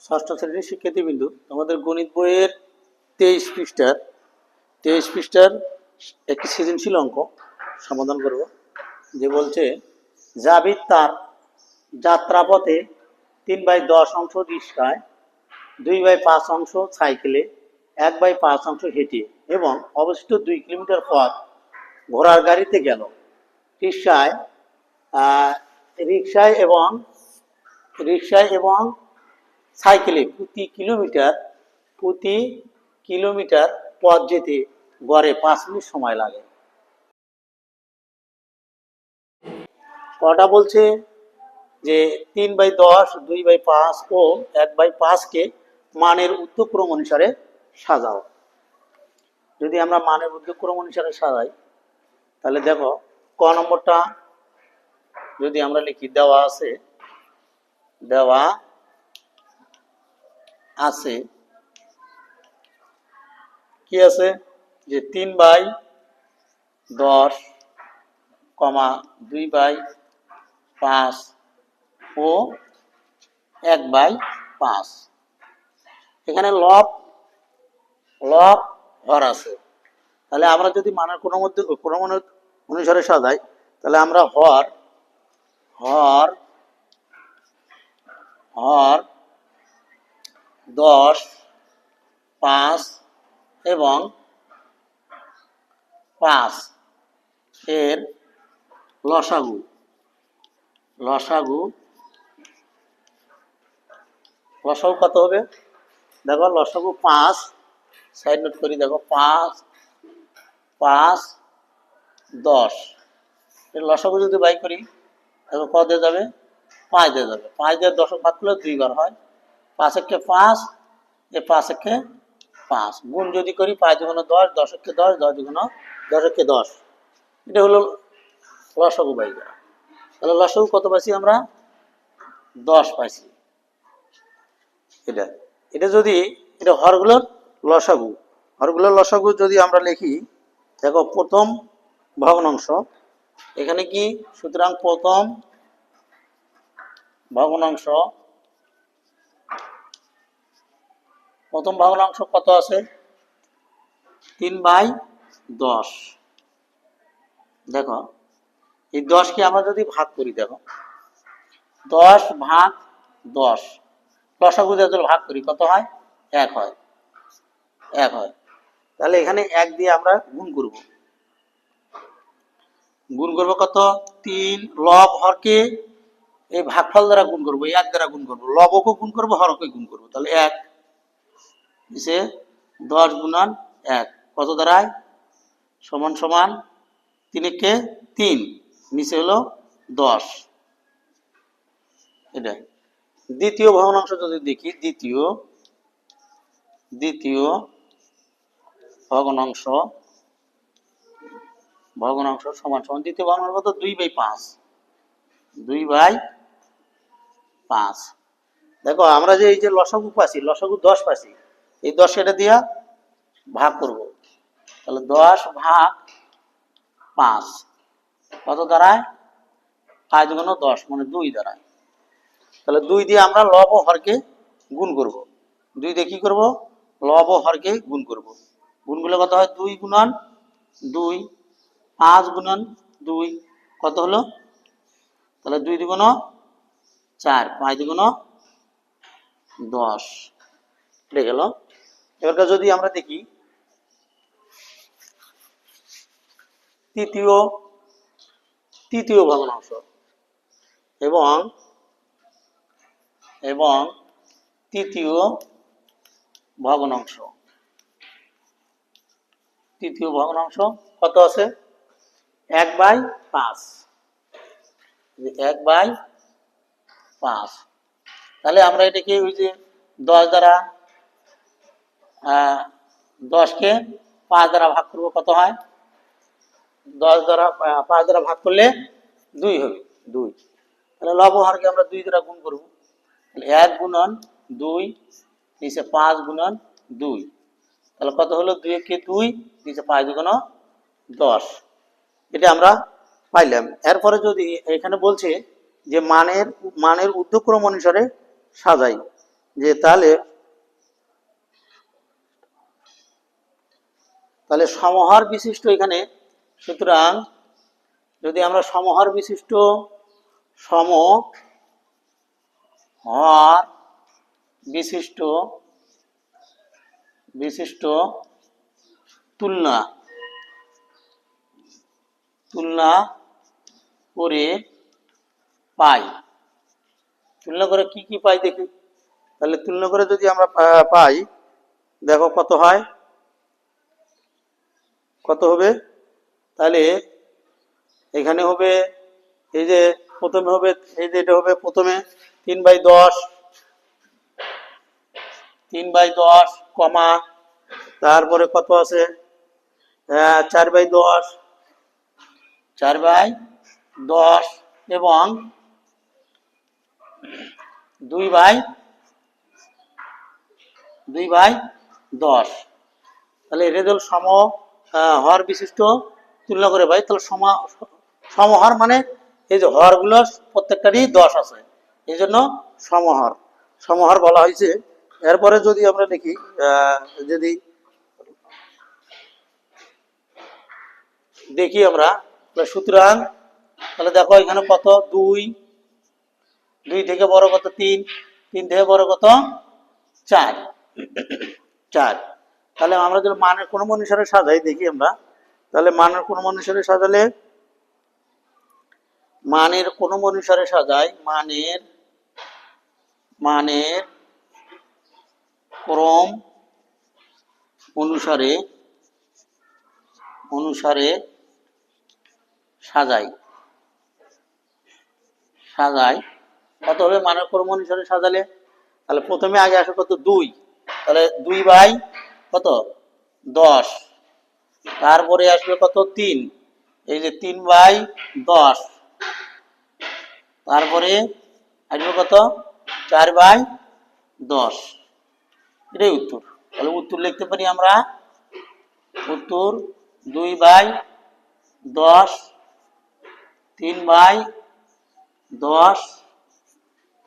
ষষ্ঠ শ্রেণীর শিক্ষার্থীবৃন্দু, আমাদের গণিত বইয়ের 23 পৃষ্ঠার একটি সৃজনশীল অঙ্ক সমাধান করব। যে বলছে, জাবিদ তার যাত্রাপথে 3/10 অংশ রিক্সায়, 2/5 অংশ সাইকেলে, 1/5 অংশ হেঁটে এবং অবশিষ্ট 2 কিলোমিটার পথ ঘোড়ার গাড়িতে গেল। রিক্সায় এবং সাইকেলে প্রতি কিলোমিটার পথ যেতে গড়ে 5 মিনিট সময় লাগে। কটা বলছে যে 3/10, 2/5 ও 1/5 কে মানের ঊর্ধ্বক্রম অনুসারে সাজাও। যদি আমরা মানের ঊর্ধ্বক্রম অনুসারে সাজাই, তাহলে দেখো ক নম্বরটা যদি আমরা লিখি, দেওয়া আছে কি আছে যে 3/10, 2/5 ও 1/5। এখানে লব হর আছে। তাহলে আমরা যদি মানের ক্রম অনুসারে সাজাই, তাহলে আমরা হর 10, 5 এবং 5 এর লসাগু কত হবে? দেখো লসাগু 5, সাইড নোট করি, দেখো 5, 10 এর লসাগু যদি বাই করি, দেখো কত দিয়ে যাবে? 5 দিয়ে যাবে। 5 দিয়ে 10 ভাগ করলে 2 বার হয়। 5 একে 5, 5 একে 5 গুণ যদি করি, 5 দুগুণ 10, 10 একে 10, 10 দুগুণ 10 একে 10। এটা হলো লসাগু বাই করা। তাহলে লসাগু কত পাইছি আমরা? 10 পাইছি। এটা যদি এটা হরগুলোর লসাগু যদি আমরা লিখি, দেখো প্রথম ভগ্নাংশ এখানে কি, সুতরাং প্রথম ভগ্নাংশ কত আছে? 3/10। দেখো এই 10 কে আমরা যদি ভাগ করি, দেখো 10 ভাগ 10 লসাগু দিয়ে যদি ভাগ করি কত হয়? 1 হয়। তাহলে এখানে 1 দিয়ে আমরা গুণ করব কত? 3। লব হরকে এই ভাগফল দ্বারা গুণ করব, 1 দ্বারা গুণ করব, লবকে গুণ করব, হরকে গুণ করব। তাহলে 1 নিচে 10 গুণন 1 কত দাঁড়ায়? সমান 3 একে 3, নিচে হলো 10। এটা দ্বিতীয় ভগ্নাংশ যদি দেখি, দ্বিতীয় ভগ্নাংশ সমান দ্বিতীয় ভগ্নাংশ কত? 2/5। দেখো আমরা যে এই যে লসাগু পাচ্ছি, লসাগু 10 পাচ্ছি, এই 10 এটা দিয়া ভাগ করব। তাহলে 10 ভাগ 5 কত দাঁড়ায়? 5 দুগুণ 10 মানে 2 দাঁড়ায়। তাহলে 2 দিয়ে আমরা লব ও হরকে গুণ করব। 2 দিয়ে কি করব? লব ও হরকে গুণ করব। গুণগুলো কত হয়? 2 গুণন 2, 5 গুণন 2 কত হলো? তাহলে 2 দুগুণ 4, 5 দুগুণ 10 হয়ে গেল। এবার যদি আমরা দেখি তৃতীয় ভগ্নাংশ এবং তৃতীয় ভগ্নাংশ কত আছে? 1/5। 1/5। তাহলে আমরা এটাকে ওই যে 10 দ্বারা 10 কে 5 দ্বারা ভাগ করব, কত হয়? 10 দ্বারা 5 দ্বারা ভাগ করলে 2 হবে। 2 তাহলে লব হরকে আমরা 2 দ্বারা গুণ করব। 1 গুণন 2 নিচে 5 গুণন 2, তাহলে কত হলো? 2 একে 2, নিচে 5 দুগুণ 10। এটা আমরা পাইলাম। এরপরে যদি এখানে বলছে যে মানের ঊর্ধ্বক্রম অনুসারে সাজাই, যে তাহলে তাহলে সমহার বিশিষ্ট এখানে, সুতরাং যদি আমরা সমহার বিশিষ্ট সমহার বিশিষ্ট বিশিষ্ট তুলনা তুলনা করে পাই, তুলনা করে কি কি পাই দেখি। তাহলে তুলনা করে যদি আমরা পাই, দেখো কত হয়, কত হবে। তাহলে এখানে হবে এই যে প্রথমে হবে, এই যে এটা হবে প্রথমে 3/10 3/10 কমা, তারপরে কত আছে 4/10 4/10 এবং 2/10। তাহলে এটা হল হর বিশিষ্ট তুলনা করে ভাই। তাহলে সমহর মানে এই যে হরগুলো প্রত্যেকটারই 10 আছে, এই জন্য সমহর সমহর বলা হয়েছে। এরপরে যদি আমরা দেখি, যদি দেখি আমরা, সুতরাং তাহলে দেখো এখানে কত 2 থেকে বড় কত 3 থেকে বড় কত 4। তাহলে আমরা যদি মানের কোন অনুসারে সাজাই দেখি আমরা, তাহলে মানের কোন অনুসারে সাজালে, মানের কোন অনুসারে সাজাই, মানের ক্রম অনুসারে সাজাই কত হবে মানের ক্রম অনুসারে সাজালে। তাহলে প্রথমে আগে আসে কত 2, তাহলে 2/10, তারপরে আসবে কত 3, এই যে 3/10, তারপরে আসবে কত 4/10। এটাই উত্তর। তাহলে উত্তর লিখতে পারি আমরা, উত্তর 2/10, 3/10,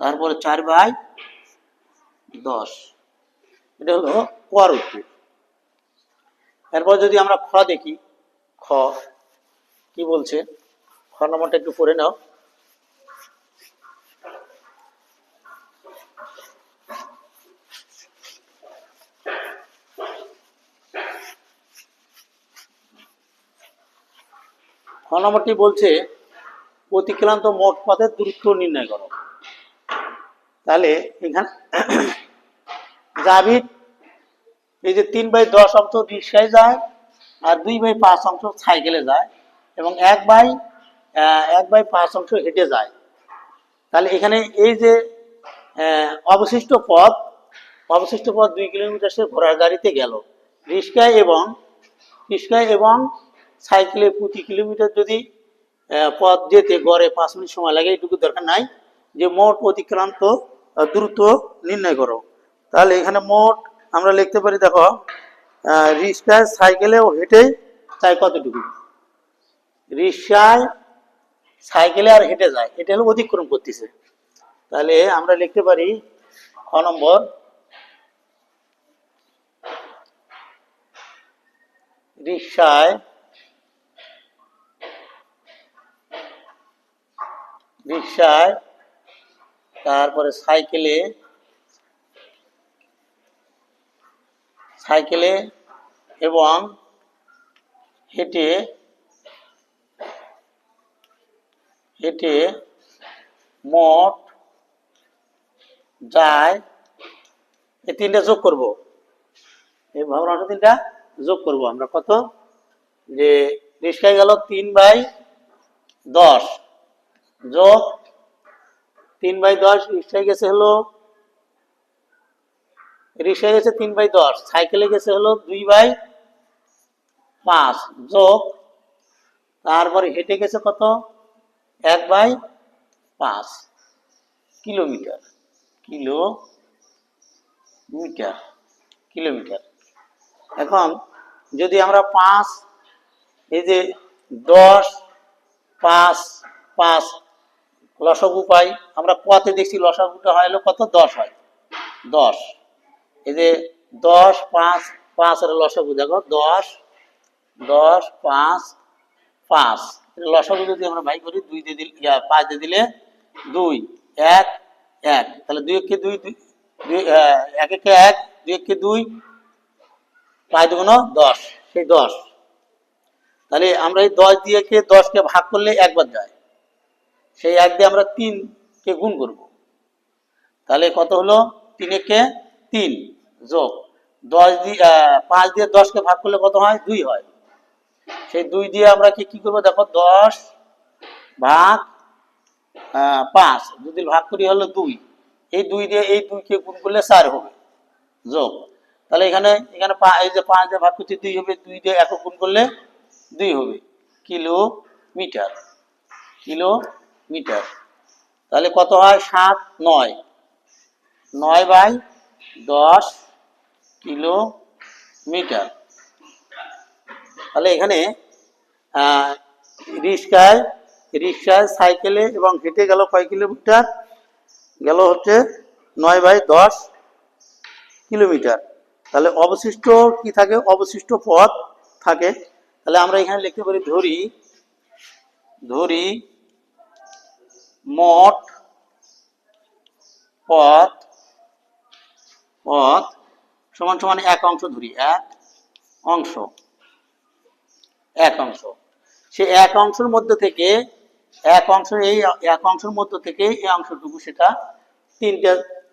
তারপরে 4/10। এটা হলো কর উত্তর। এরপর যদি আমরা খ দেখি, খ কি বলছে, খ নম্বরটা একটু পড়ে নাও। খ নম্বরটি বলছে অতিক্রান্ত মোট পথের দূরত্ব নির্ণয় করো। তাহলে এখানে জাভিদ এই যে 3/10 অংশ রিক্সায় যায়, আর 2/5 অংশ সাইকেলে যায়, এবং 1/5 অংশ হেঁটে যায়। তাহলে এখানে এই যে অবশিষ্ট পথ 2 কিলোমিটার সে ঘোড়ার গাড়িতে গেল। রিক্সায় এবং সাইকেলে প্রতি কিলোমিটার যদি পথ যেতে গড়ে 5 মিনিট সময় লাগে, এটুকু দরকার নাই, যে মোট অতিক্রান্ত দ্রুত নির্ণয় করো। তাহলে এখানে মোট আমরা লিখতে পারি, দেখো রিক্সায় সাইকেলে ও হেঁটে যায় কতটুকু, রিক্সায় সাইকেলে আর হেঁটে যায়, এটা হলো অতিক্রম করতেছে। তাহলে আমরা লিখতে পারি খ নম্বর, রিক্সায় তারপরে সাইকেলে এবং হেঁটে মোট যায়, এই তিনটা যোগ করব, এই ভগ্নাংশ তিনটা যোগ করব আমরা। কত, যে রিক্সায় গেল 3/10 যোগ 3/10, রিক্সায় গেছে 3/10, সাইকেলে গেছে 2/5 যোগ, তারপরে হেঁটে গেছে কত 1/5 কিলোমিটার। এখন যদি আমরা 5, এই যে 10, 5, 5 লসাগু পাই, আমরা পথে দেখছি লসাগুটা হয় কত 10 হয়। 10। এই যে 10 5 5 এর লসাগু দেখো 10 10 5 5 লসাগু যদি আমরা ভাই করি 2 দিয়ে দিলে 5 দিয়ে দিলে 2 1 1 তাহলে 2 কে 2 2 1 কে 1 2 কে 2 5 দুগুণ 10 সেই 10। তাহলে আমরা এই 10 দিয়ে কে 10 কে ভাগ করলে একবার যায়, সেই 1 দিয়ে আমরা 3 কে গুণ করব, তাহলে কত হলো 3 কে 3 যোগ 10 দিয়ে 5 দিয়ে 10 কে ভাগ করলে কত হয় 2 হয়, সেই 2 দিয়ে আমরা কি করব দেখো 10 ভাগ 5 যদি ভাগ করি হলো 2, এই 2 দিয়ে এই 2 কে গুণ করলে 4 হবে যোগ, তাহলে এখানে এখানে এই যে 5 দিয়ে ভাগ করছি 2 হবে, 2 দিয়ে একক গুণ করলে 2 হবে কিলোমিটার, কিলোমিটার। তাহলে কত হয় 7 9 9 বাই 10 কিলোমিটার। তাহলে এখানে রিক্সায় সাইকেলে এবং হেঁটে গেল কয় কিলোমিটার, গেল হচ্ছে 9 বাই 10 কিলোমিটার। তাহলে অবশিষ্ট কি থাকে, অবশিষ্ট পথ থাকে। তাহলে আমরা এখানে লিখতে পারি ধরি মোট পথ সমান সমান এক অংশ, ধরি এক অংশ সে এক অংশের মধ্যে থেকে এই এক অংশের মধ্যে থেকে এই অংশটুকু সেটা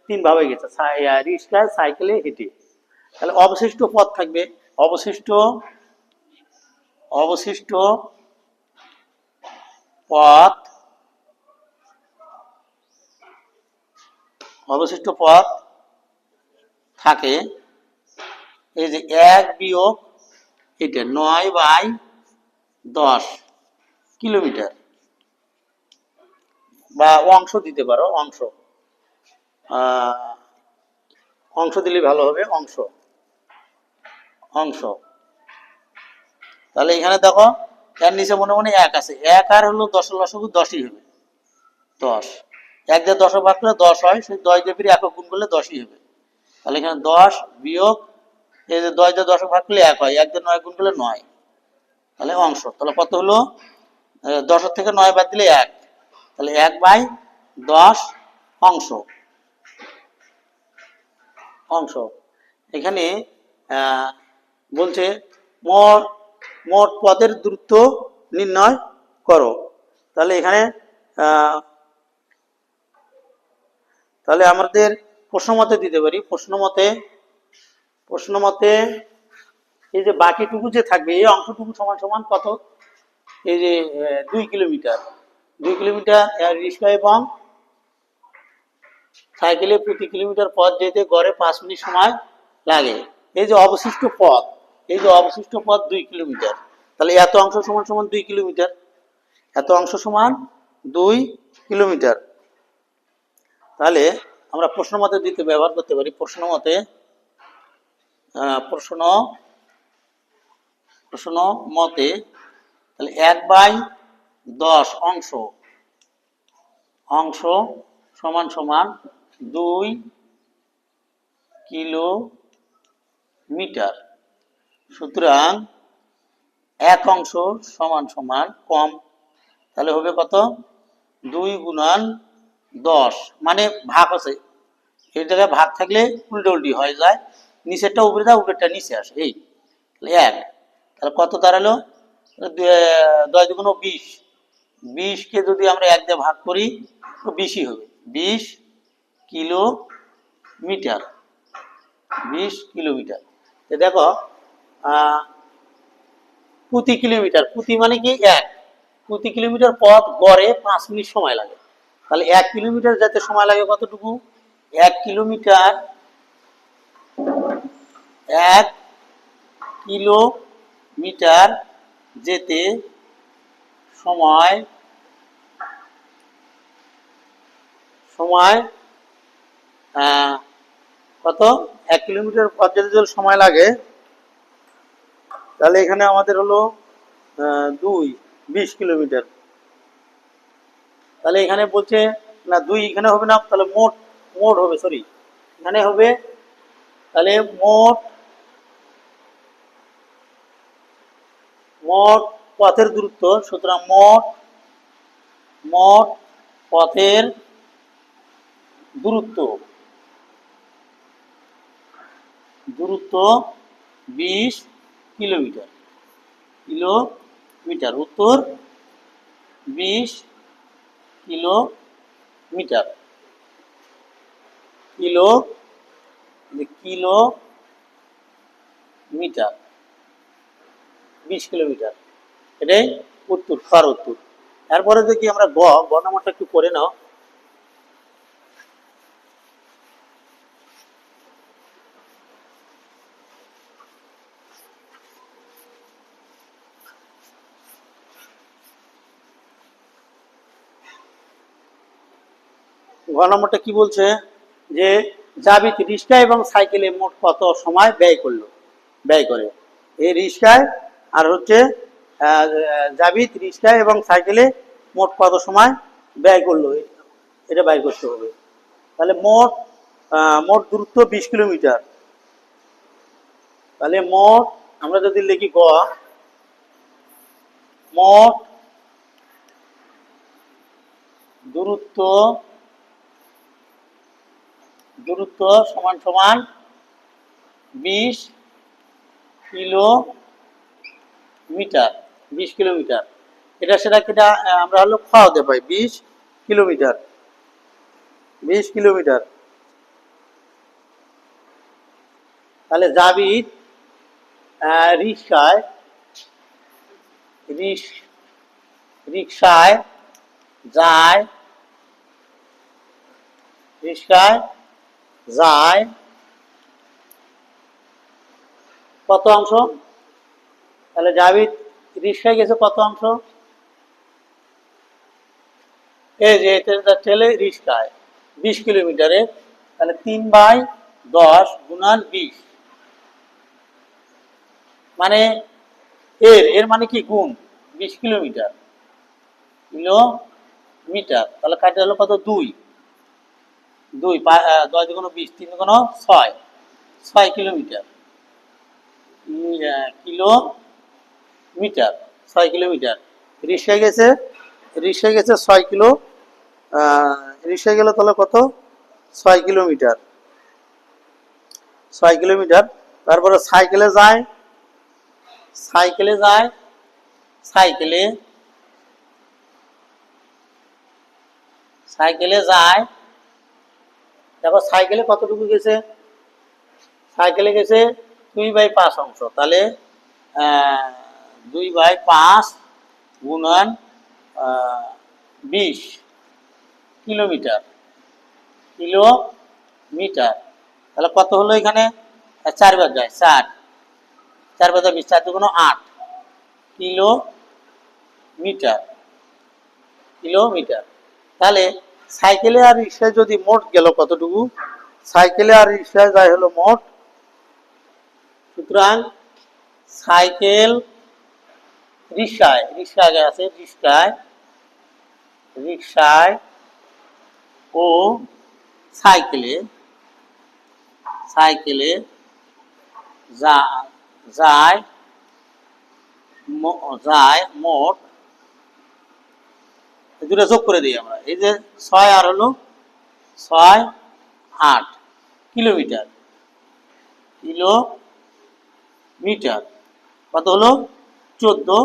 তিন ভাবে গেছে, রিক্সায় সাইকেলে হেঁটে। তাহলে অবশিষ্ট পথ থাকবে, অবশিষ্ট পথ থাকে এই যে 1 বিয়োগ এটা 9 বাই 10 কিলোমিটার, বা অংশ দিতে পারো, অংশ দিলে ভালো হবে, অংশ। তাহলে এখানে দেখো এর নিচে মনে মনে 1 আছে, 1 আর হলো 10 লসাগু 10ই হবে 10, 1 দিয়ে 10 ভাগ করলে 10 হয়, সেই 10 দিয়ে ফিরে একক গুণ করলে 10ই হবে। তাহলে এখানে 10 বিয়োগ এই যে 10 দিয়ে 10 ভাগ করলে 1 হয়, 1 দিয়ে 9 গুণ করলে 9, তাহলে অংশ। তাহলে কত হলো 10 থেকে 9 বাদ দিলে 1, তাহলে 1 বাই 10 অংশ। এখানে বলছে মোট পথের দূরত্ব নির্ণয় করো। তাহলে এখানে তাহলে আমাদের প্রশ্ন মতে দিতে পারি, প্রশ্ন মতে এই যে বাকিটুকু যে থাকবে এই অংশটুকু সমান সমান কত, এই যে 2 কিলোমিটার রিক্সা এবং সাইকেলে প্রতি কিলোমিটার পথ যেতে গড়ে 5 মিনিট সময় লাগে। এই যে অবশিষ্ট পথ 2 কিলোমিটার, তাহলে এত অংশ সমান সমান 2 কিলোমিটার, এত অংশ সমান 2 কিলোমিটার। তাহলে আমরা প্রশ্ন মতে দিতে ব্যবহার করতে পারি, প্রশ্ন মতে তাহলে 1 বাই 10 অংশ সমান সমান 2 কিলোমিটার। সুতরাং 1 অংশ সমান সমান কম, তাহলে হবে কত 2 গুণন 10, মানে ভাগ আছে, এই জায়গায় ভাগ থাকলে উল্টো হয়ে যায়, নিচেরটা উপরে যায় উপরেরটা নিচে আসে, এই তাহলে 1, তাহলে কত দাঁড়ালো 10 দুগুণ 20, 20 কে যদি আমরা 1 দিয়ে ভাগ করি তো 20ই হবে, 20 কিলোমিটার। দেখো প্রতি কিলোমিটার, প্রতি মানে কি 1, প্রতি কিলোমিটার পথ গড়ে 5 মিনিট সময় লাগে। তাহলে 1 কিলোমিটার যেতে সময় লাগে কতটুকু, 1 কিলোমিটার যেতে সময় কত, 1 কিলোমিটার পথ যেতে যদি সময় লাগে, তাহলে এখানে আমাদের হলো 20 কিলোমিটার। তাহলে এখানে বলছে না 2 এখানে হবে না, তাহলে মোট হবে, সরি এখানে হবে তাহলে মোট মোট পথের দূরত্ব, সুতরাং মোট মোট পথের দূরত্ব দূরত্ব 20 কিলোমিটার। কিলোমিটার, উত্তর 20 কিলোমিটার। কিলোমিটার 20 কিলোমিটার, এটাই উত্তর, খর উত্তর। এরপরে দেখি আমরা গ নাম্বারটা একটু করে নাও। গ নম্বরটা কি বলছে যে জাবিত রিক্সা এবং সাইকেলে মোট কত সময় ব্যয় করে। এই রিক্সায় আর হচ্ছে জাবিত রিক্সা এবং সাইকেলে মোট কত সময় ব্যয় করলো, এটা ব্যয় করতে হবে। তাহলে মোট দূরত্ব 20 কিলোমিটার। তাহলে মোট আমরা যদি লিখি গ, মোট দূরত্ব সমান সমান 20 কিলোমিটার। 20 কিলোমিটার, এটা সেটা কেটা আমরা হলো খ হতে পাই। 20 কিলোমিটার, 20 কিলোমিটার। তাহলে জাবিদ রিক্সায় যায় কত অংশ? তাহলে জাবিদ রিক্সায় গেছে কত অংশ? এই যে ঠেলে রিক্সায় 20 কিলোমিটারে, তাহলে 3/10 গুণন 20, মানে এর মানে কি গুণ 20 কিলোমিটার। তাহলে কাটে হলো কত? 2 10 2 20, 3 6, 6 কিলোমিটার। Kilometre 6 kilometre. রিক্সায় গেছে 6 কিলো, রিক্সায় গেলে তাহলে কত? 6 কিলোমিটার, 6 কিলোমিটার। তারপরে সাইকেলে যায় দেখো সাইকেলে কতটুকু গেছে? সাইকেলে গেছে 2/5 অংশ। তাহলে 2/5 গুণন 20 কিলোমিটার। তাহলে কত হলো এখানে? 4 বার যায়, 4 বার 20, 4 2 8 কিলোমিটার। তাহলে সাইকেলে আর রিক্সায় যদি মোট গেল কতটুকু? সাইকেলে আর রিক্সায় যায় হলো মোট, সুতরাং সাইকেল রিক্সায় আগে আছে, রিক্সায় ও সাইকেলে যায় মোট, দুটো যোগ করে দিই আমরা। এই যে 6 আর হলো 6 8 কিলোমিটার। কত হলো? 14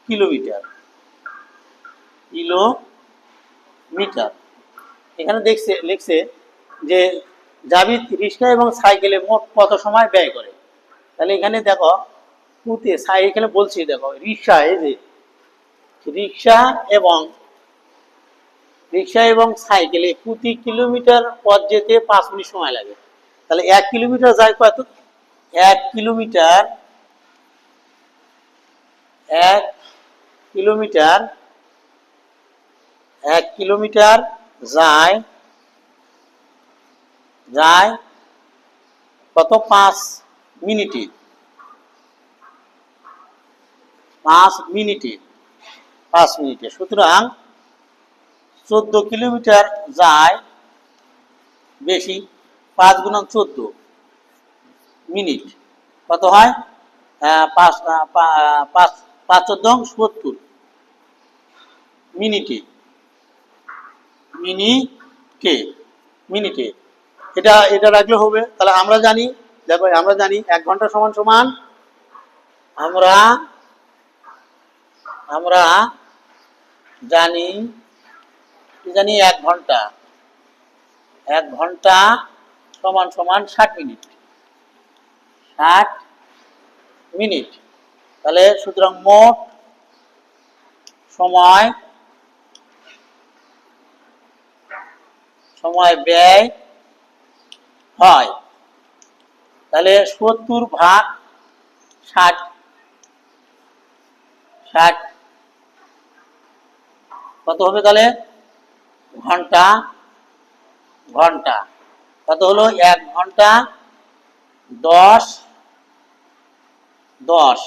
কিলোমিটার। এখানে লিখছে যে জাবিদ রিক্সা এবং সাইকেলে মোট কত সময় ব্যয় করে। তাহলে এখানে দেখো এখানে বলছি, দেখো রিক্সা, এই যে রিক্সা এবং সাইকেলে প্রতি কিলোমিটার পথ যেতে 5 মিনিট সময় লাগে। তাহলে 1 কিলোমিটার যায় কত? 1 কিলোমিটার যায় কত? 5 মিনিটে। 5 মিনিটে, সুতরাং 14 কিলোমিটার যায় বেশি 5 গুণন 14 মিনিট কত হয়? 5 5 5 14 70 মিনিটে মিনিটে মিনিটে এটা এটা রাখলে হবে। তাহলে আমরা জানি, দেখো আমরা জানি 1 ঘন্টা সমান সমান আমরা আমরা জানি জানি 1 ঘন্টা 1 ঘন্টা সমান সমান 60 মিনিট 60 মিনিট। তাহলে সুতরাং মোট সময় সময় ব্যয় হয়, তাহলে 70 ভাগ 60 60 কত হবে? তাহলে ঘন্টা ঘন্টা কত হলো? 1 ঘন্টা 10 10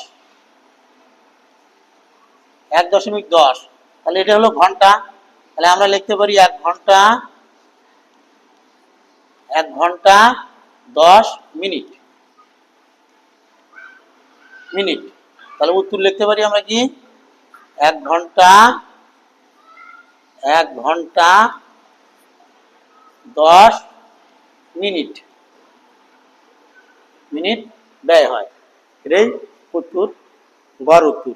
1.10। তাহলে এটা হলো ঘন্টা। তাহলে আমরা লিখতে পারি 1 ঘন্টা 1 ঘন্টা 10 মিনিট মিনিট। তাহলে উত্তর লিখতে পারি আমরা কি? 1 ঘন্টা 1 ঘন্টা 10 মিনিট মিনিট ব্যয় হয়। এটাই উত্তর, গড় উত্তর।